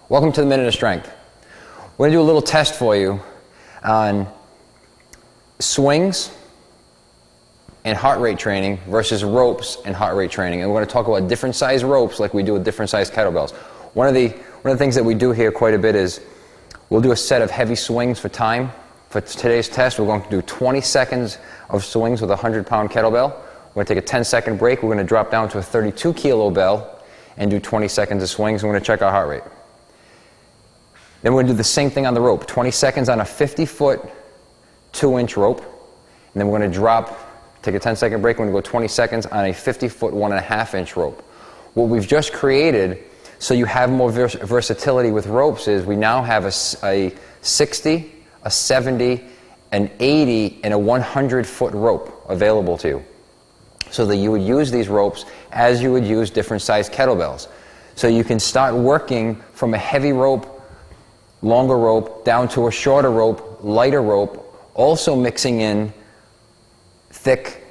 Welcome to the Minute of Strength. We're going to do a little test for you on swings and heart rate training versus ropes and heart rate training. And we're going to talk about different size ropes like we do with different size kettlebells. One of the things that we do here quite a bit is we'll do a set of heavy swings for time. For today's test, we're going to do 20 seconds of swings with a 100-pound kettlebell. We're going to take a 10-second break. We're going to drop down to a 32-kilo bell and do 20 seconds of swings. We're going to check our heart rate. Then we're going to do the same thing on the rope. 20 seconds on a 50-foot, 2-inch rope. And then we're going to drop, take a 10-second break. We're going to go 20 seconds on a 50-foot, 1.5-inch rope. What we've just created, so you have more versatility with ropes, is we now have a 60, a 70, an 80, and a 100-foot rope available to you. So that you would use these ropes as you would use different size kettlebells. So you can start working from a heavy rope, longer rope, down to a shorter rope, lighter rope, also mixing in thick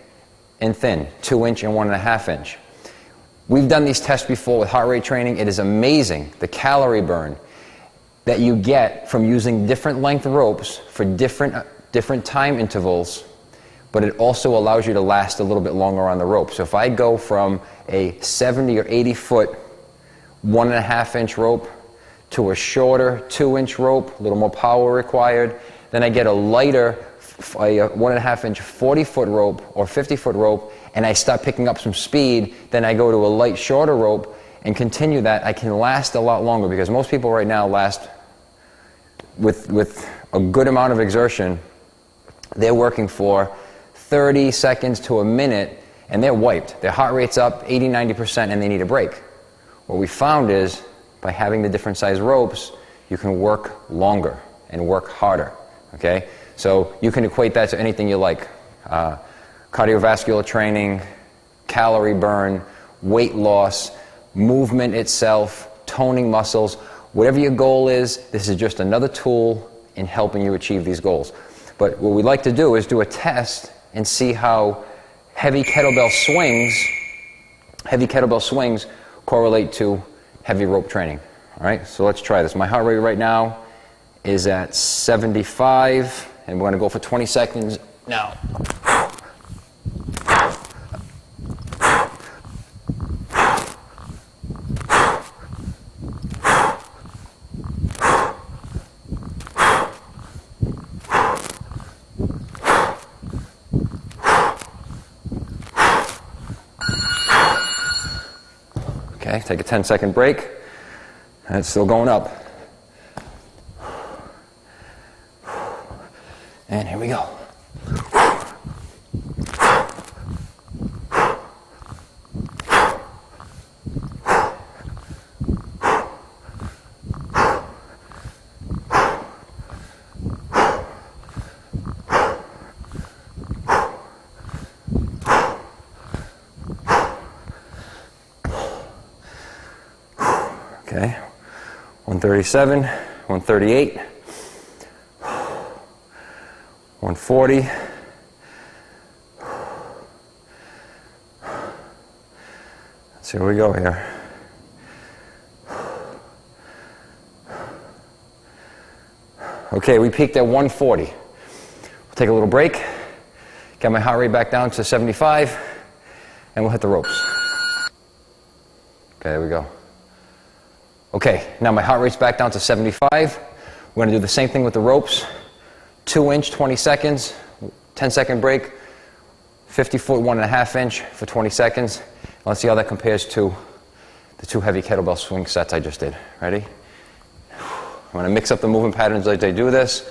and thin, 2-inch and 1.5-inch. We've done these tests before with heart rate training. It is amazing the calorie burn that you get from using different length ropes for different time intervals, but it also allows you to last a little bit longer on the rope. So if I go from a 70 or 80-foot, 1.5-inch rope to a shorter 2-inch rope, a little more power required, then I get a lighter 1.5-inch 40-foot rope or 50-foot rope, and I start picking up some speed, then I go to a light shorter rope and continue that. I can last a lot longer, because most people right now last with a good amount of exertion. They're working for 30 seconds to a minute and they're wiped. Their heart rate's up 80, 90% and they need a break. What we found is by having the different size ropes, you can work longer and work harder. Okay? So you can equate that to anything you like. Cardiovascular training, calorie burn, weight loss, movement itself, toning muscles. Whatever your goal is, this is just another tool in helping you achieve these goals. But what we'd like to do is do a test and see how heavy kettlebell swings correlate to heavy rope training. All right, so let's try this. My heart rate right now is at 75, and we're going to go for 20 seconds now. Okay, take a 10-second break, and it's still going up. And here we go. Okay, 137, 138, 140, let's see where we go here. Okay, we peaked at 140. We'll take a little break, get my heart rate back down to 75, and we'll hit the ropes. Okay, there we go. Okay, now my heart rate's back down to 75. We're going to do the same thing with the ropes. 2-inch, 20 seconds, 10-second break, 50-foot, 1.5-inch for 20 seconds. Let's see how that compares to the 2 heavy kettlebell swing sets I just did. Ready? I'm going to mix up the movement patterns as I do this.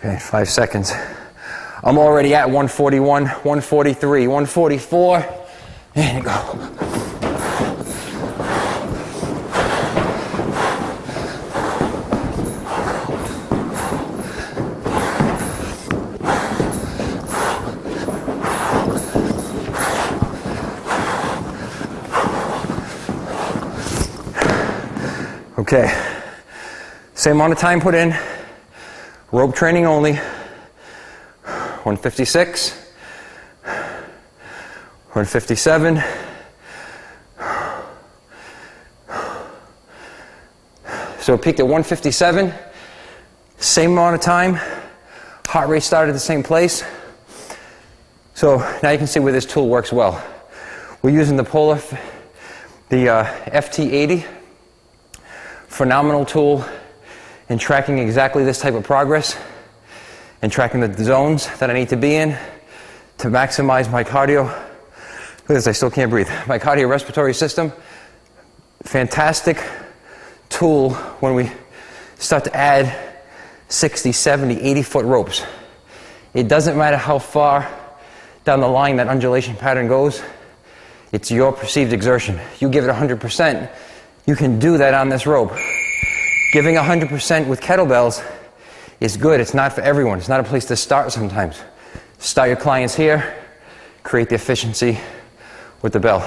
Okay, 5 seconds. I'm already at 141, 143, 144. There you go. Okay, same amount of time put in, rope training only. 156, 157, so it peaked at 157, same amount of time, heart rate started at the same place. So now you can see where this tool works well. We're using the Polar FT80, phenomenal tool in tracking exactly this type of progress and tracking the zones that I need to be in to maximize my cardio. Look at this, I still can't breathe. My cardiorespiratory system, fantastic tool when we start to add 60, 70, 80-foot ropes. It doesn't matter how far down the line that undulation pattern goes, it's your perceived exertion. You give it 100%, you can do that on this rope. Giving 100% with kettlebells is good. It's not for everyone. It's not a place to start sometimes. Start your clients here, create the efficiency with the bell.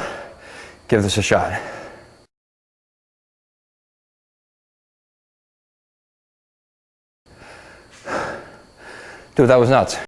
Give this a shot. Dude, that was nuts.